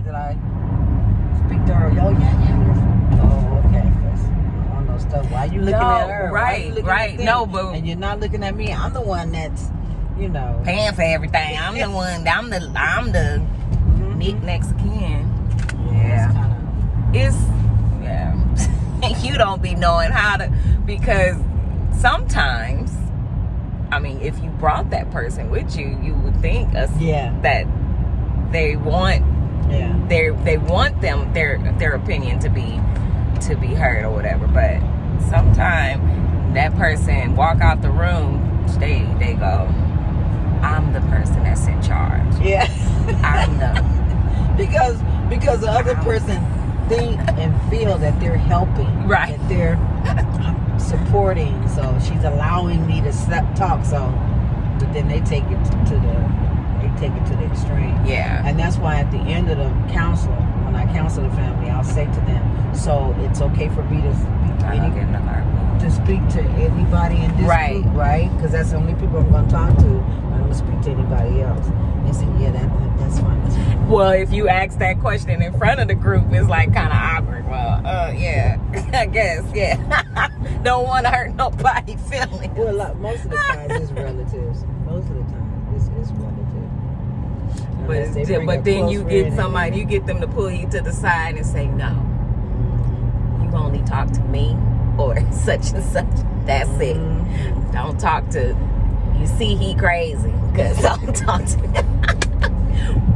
that I speak to her? Oh, yeah. Oh, okay. I don't know stuff. Why are you looking at her? Right. No, but and you're not looking at me. I'm the one that's, paying for everything. I'm the one. I'm the next of kin. Yeah. You don't be knowing how to, because sometimes, I mean, if you brought that person with you, you would think that they want their opinion to be heard or whatever. But sometimes that person walk out the room, they go, I'm the person that's in charge. Yeah. I'm the because the other person think and feel that they're helping, right? That they're supporting. So she's allowing me to talk. So, but then they take it to the extreme. Yeah. And that's why at the end of the counsel, when I counsel the family, I'll say to them, so it's okay for me to speak to anybody in this group, right? Because that's the only people I'm going to talk to. I'm going to speak to anybody else. They say, yeah, that's fine. Well, if you ask that question in front of the group, it's like kind of awkward. Well, yeah, I guess, yeah. Don't want to hurt nobody's feelings. Well, most of the time it's relatives. Most of the time it's relatives. But then you get somebody, you get them to pull you to the side and say, no, you only talk to me or such and such. That's it. Don't talk to, you see he crazy, because don't talk to him.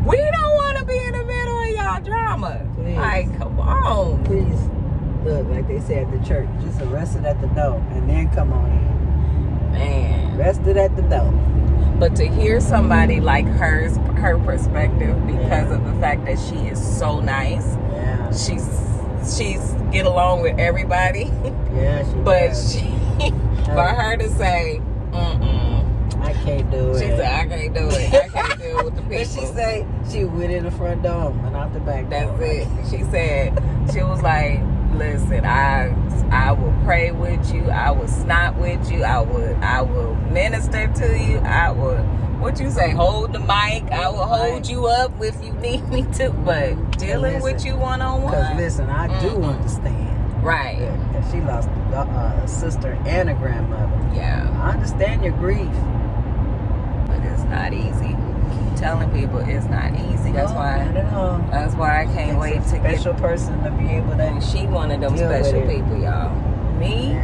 We don't want to be in the middle of y'all drama. Please. Like, come on. Please. Look, like they say at the church, just arrest it at the door and then come on in. Man. Arrest it at the door. But to hear somebody like her perspective, because of the fact that she is so nice. Yeah. She's get along with everybody. Yeah, for her to say, I can't do it. She said, I can't do it. I can't deal with the people. And she said she went in the front door and out the back door. That's it. She said, she was like, listen, I will pray with you. I will snot with you. I will minister to you. I will, what you say, hold the mic. I will hold you up if you need me to. But dealing with you one-on-one. Because listen, I do understand. Right. Because she lost a sister and a grandmother. Yeah. I understand your grief. But it's not easy. Keep telling people it's not easy. That's why I can't wait to get a special person to be able to. She one of them special people, y'all. Me,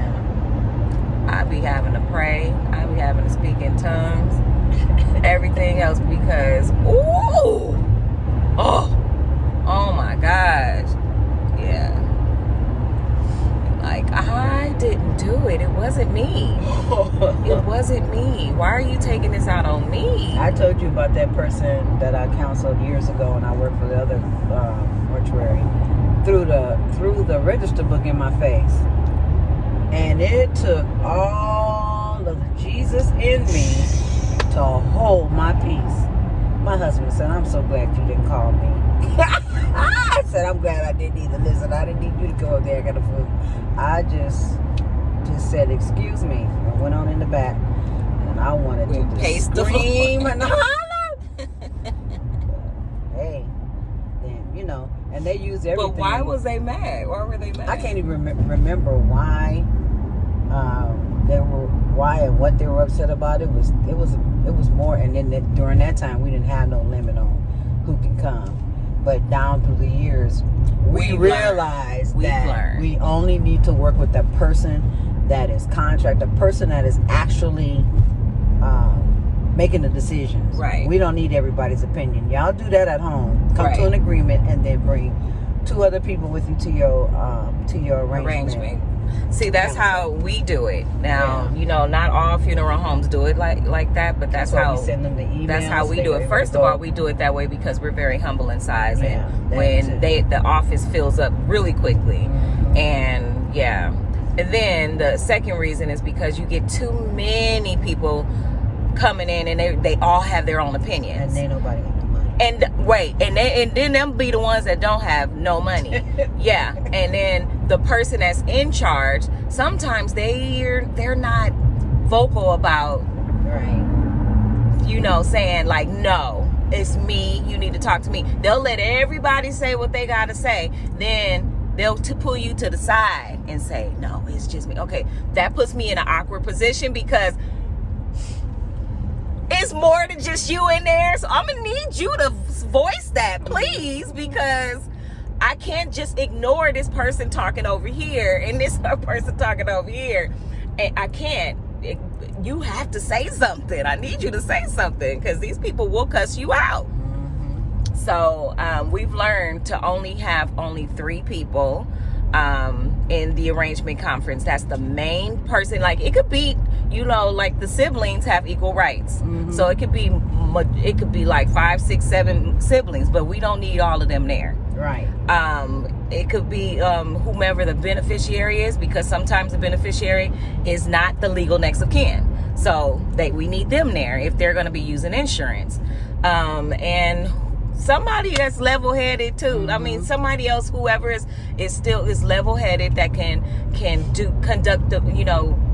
I be having to pray. I be having to speak in tongues. Everything else because oh my gosh, yeah. Like, I didn't do it. It wasn't me. It wasn't me. Why are you taking this out on me? I told you about that person that I counseled years ago, and I worked for the other mortuary. Threw the register book in my face, and it took all of the Jesus in me to hold my peace. My husband said, "I'm so glad you didn't call me." I said, "I'm glad I didn't either. Listen, I didn't need you to go up there. I got a food." I just said, "Excuse me," and went on in the back, and I wanted to scream and holler. Hey, then and they use everything. But why was they mad? Why were they mad? I can't even remember why. Why and what they were upset about. It was more, and then during that time we didn't have no limit on who can come. But down through the years, we realized that we only need to work with the person that is the person that is actually making the decisions. Right. We don't need everybody's opinion. Y'all do that at home. Come to an agreement, and then bring 2 other people with you to your arrangement. See, that's how we do it. Now, not all funeral homes do it like that, but that's how we send them the emails. That's how we do it. First of all, we do it that way because we're very humble in size, and when the office fills up really quickly, and then the second reason is because you get too many people coming in, and they all have their own opinions, and ain't nobody got no money. And then them be the ones that don't have no money. Yeah, and then the person that's in charge, sometimes they're not vocal about, saying like, no, it's me, you need to talk to me. They'll let everybody say what they gotta say. Then they'll pull you to the side and say, no, it's just me. Okay, that puts me in an awkward position because it's more than just you in there. So I'm gonna need you to voice that, please, because I can't just ignore this person talking over here and this person talking over here. And I can't. You have to say something. I need you to say something because these people will cuss you out. So we've learned to have only 3 people in the arrangement conference. That's the main person. Like, it could be, like the siblings have equal rights. So it could be like 5, 6, 7 siblings, but we don't need all of them there. Right. It could be whomever the beneficiary is, because sometimes the beneficiary is not the legal next of kin. So we need them there if they're going to be using insurance. And somebody that's level-headed too. I mean, somebody else, whoever is level-headed, that can conduct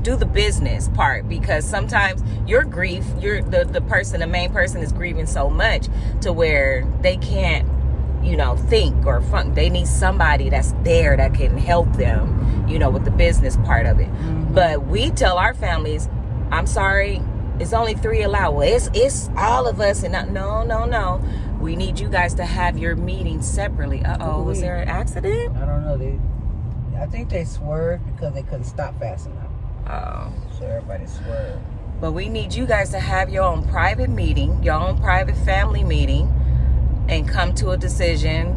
do the business part, because sometimes your grief, the main person is grieving so much to where they can't think or fun. They need somebody that's there that can help them, with the business part of it. But we tell our families, I'm sorry, it's only 3 allowed. Well, it's all of us, and no. We need you guys to have your meeting separately. Was there an accident? I don't know. I think they swerved because they couldn't stop fast enough. Oh. So everybody swerved. But we need you guys to have your own private meeting, your own private family meeting, and come to a decision.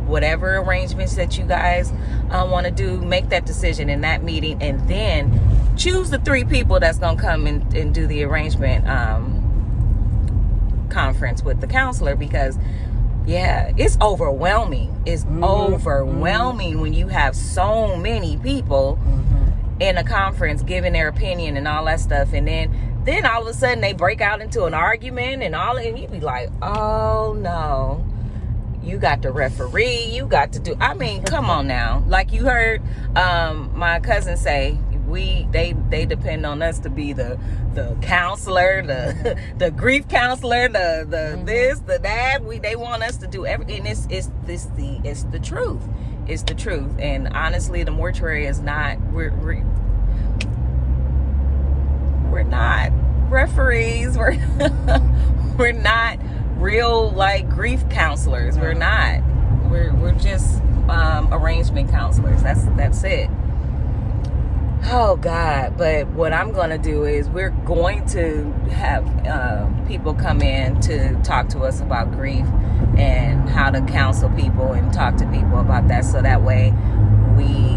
Whatever arrangements that you guys want to do, make that decision in that meeting, and then choose the 3 people that's going to come and do the arrangement conference with the counselor, because it's overwhelming. It's overwhelming when you have so many people in a conference giving their opinion and all that stuff, and then all of a sudden they break out into an argument and you be like, oh no, you got the referee, you got to do, I mean, come on now. Like you heard my cousin say, they depend on us to be the counselor, the grief counselor, the this, the that. They want us to do everything. It's the truth. It's the truth. And honestly, the mortuary is not. We're not referees. We're not real like grief counselors. We're not. We're just arrangement counselors. That's it. Oh God. But what I'm going to do is we're going to have people come in to talk to us about grief and how to counsel people and talk to people about that, so that way we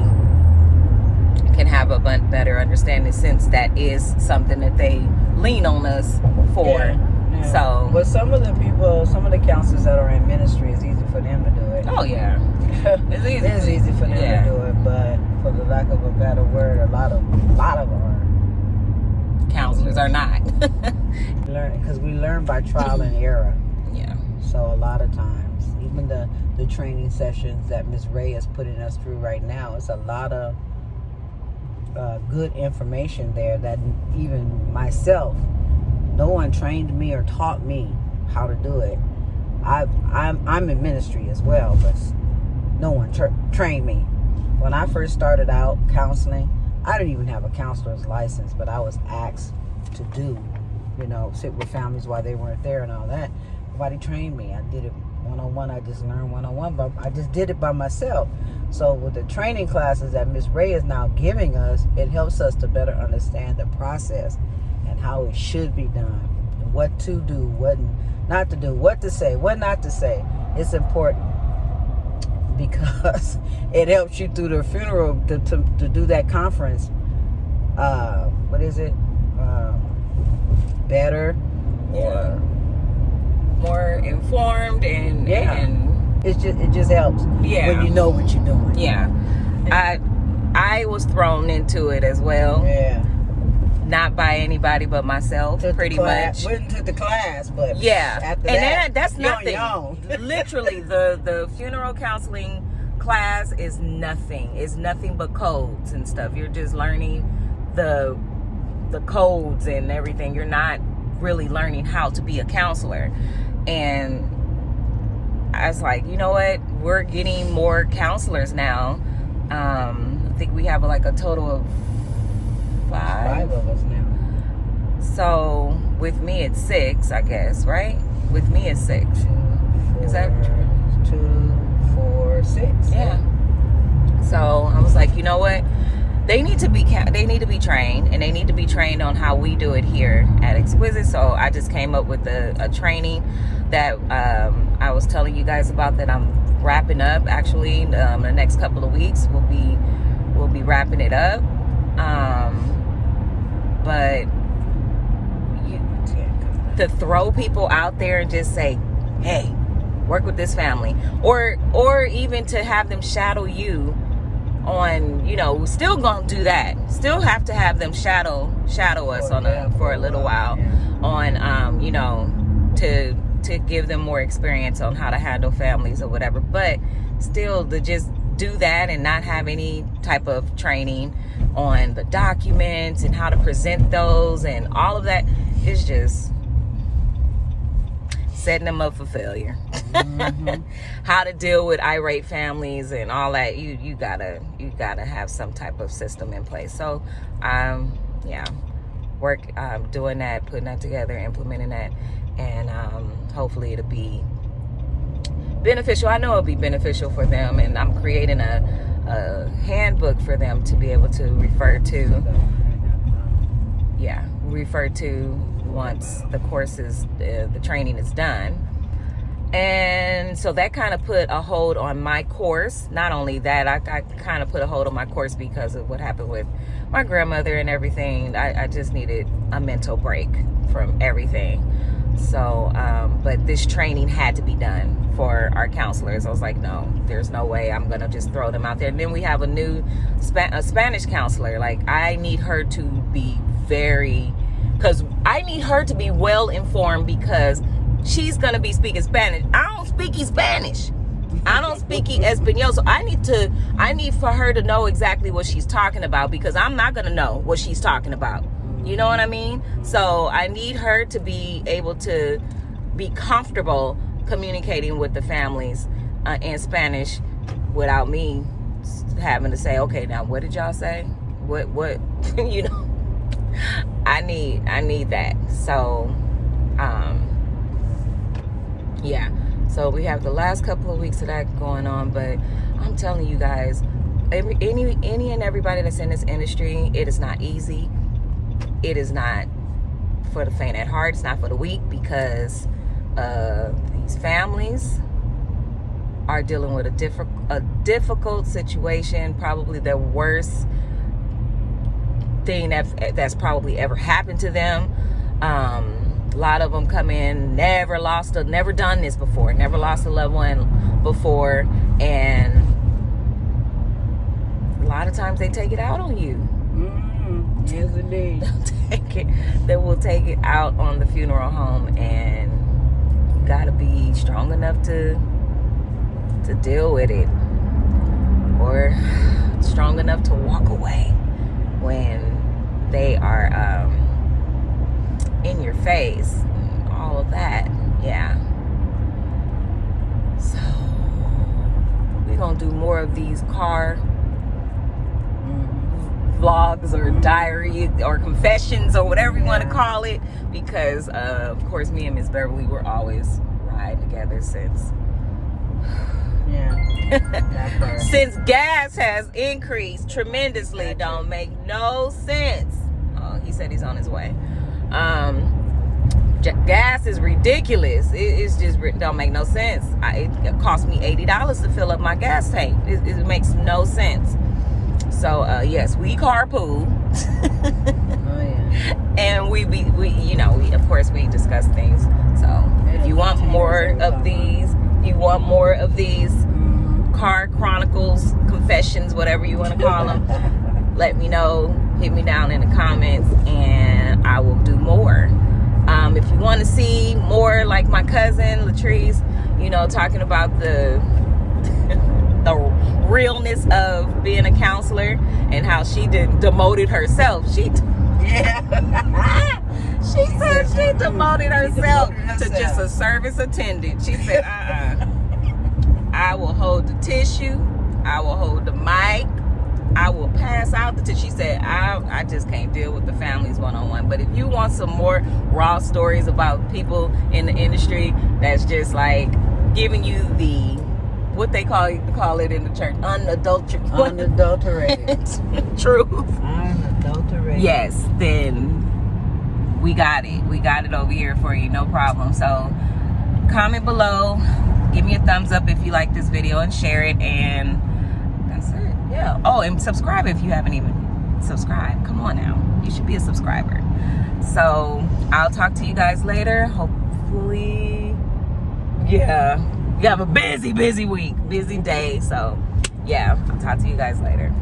can have a better understanding, since that is something that they lean on us for. Yeah. So, but some of the counselors that are in ministry, it's easy for them to do it. Oh yeah, it's easy for them to do it, but for the lack of a better word, a lot of our counselors are not. Because we learn by trial and error. Yeah. So a lot of times, even the training sessions that Ms. Ray is putting us through right now, it's a lot of good information there that even myself, no one trained me or taught me how to do it. I'm in ministry as well, but no one trained me. When I first started out counseling, I didn't even have a counselor's license, but I was asked to sit with families while they weren't there and all that. Nobody trained me. I did it one-on-one. I just learned one-on-one, but I just did it by myself. So with the training classes that Ms. Ray is now giving us, it helps us to better understand the process and how it should be done, and what to do, what not to do, what to say, what not to say. It's important because it helps you through the funeral to do that conference. What is it? Better, more informed, and it just helps when you know what you're doing. Yeah, I was thrown into it as well. Yeah. Not by anybody but myself, pretty much. Went to the class, but after that, that's nothing. Literally, the funeral counseling class is nothing. It's nothing but codes and stuff. You're just learning the codes and everything. You're not really learning how to be a counselor. And I was like, you know what? We're getting more counselors now. I think we have like a total of 5 of us now. So with me it's 6, I guess, right? With me it's 6. 2, 4, is that 2, 4, 6? Yeah. So I was like, you know what? They need to be trained, and they need to be trained on how we do it here at Exquisite. So I just came up with a training that I was telling you guys about, that I'm wrapping up. Actually, the next couple of weeks we'll be wrapping it up. But to throw people out there and just say, hey, work with this family, or even to have them shadow you on, you know, we're still gonna do that. Still have to have them shadow us for a little while, on you know, to give them more experience on how to handle families or whatever. But still, to just do that and not have any type of training on the documents and how to present those and all of that is just setting them up for failure. Mm-hmm. How to deal with irate families and all that. You gotta have some type of system in place. So doing that, putting that together, implementing that, and hopefully it'll be beneficial. I know it'll be beneficial for them, and I'm creating a handbook for them to be able to refer to once the courses, the training is done. And so that kind of put a hold on my course. Not only that, I kind of put a hold on my course because of what happened with my grandmother and everything. I just needed a mental break from everything. So, but this training had to be done for our counselors. I was like, no, there's no way I'm going to just throw them out there. And then we have a new Spanish counselor. Like, I need her to be well informed, because she's going to be speaking Spanish. I don't speak Spanish. I don't speak Espanol. So I need for her to know exactly what she's talking about, because I'm not going to know what she's talking about. You know what I mean? So I need her to be able to be comfortable communicating with the families in Spanish without me having to say, okay, now what did y'all say? What, you know, I need that. So, yeah. So we have the last couple of weeks of that going on, but I'm telling you guys, any and everybody that's in this industry, it is not easy. It is not for the faint at heart. It's not for the weak, because these families are dealing with a difficult situation, probably the worst thing that's probably ever happened to them. A lot of them come in, never done this before, never lost a loved one before, and a lot of times they take it out on you. Yes, indeed. They will take it out on the funeral home, and you gotta be strong enough to deal with it, or strong enough to walk away when they are in your face, and all of that. Yeah. So we're gonna do more of these car vlogs or diary or confessions or whatever you want to call it, because of course me and Miss Beverly were always riding together since since gas has increased tremendously. Don't make no sense. Oh, he said he's on his way. Gas is ridiculous. It's just don't make no sense. It cost me $80 to fill up my gas tank. It makes no sense. So yes, we carpool. Oh yeah. And we of course we discuss things. So if you want more of these, car chronicles, confessions, whatever you want to call them, let me know. Hit me down in the comments, and I will do more. If you want to see more like my cousin Latrice, talking about the realness of being a counselor and how she demoted herself. She said she demoted herself to just a service attendant. She said, I will hold the tissue. I will hold the mic. I will pass out the tissue. She said, I just can't deal with the families one-on-one. But if you want some more raw stories about people in the industry that's just like giving you the, what they call it in the church, unadulterated truth. Unadulterated. Yes, then we got it. We got it over here for you, no problem. So comment below, give me a thumbs up if you like this video, and share it, and that's it. Yeah. Oh, and subscribe if you haven't even subscribed. Come on now, you should be a subscriber. So I'll talk to you guys later. Hopefully, yeah, you have a busy week, busy day. So yeah, I'll talk to you guys later.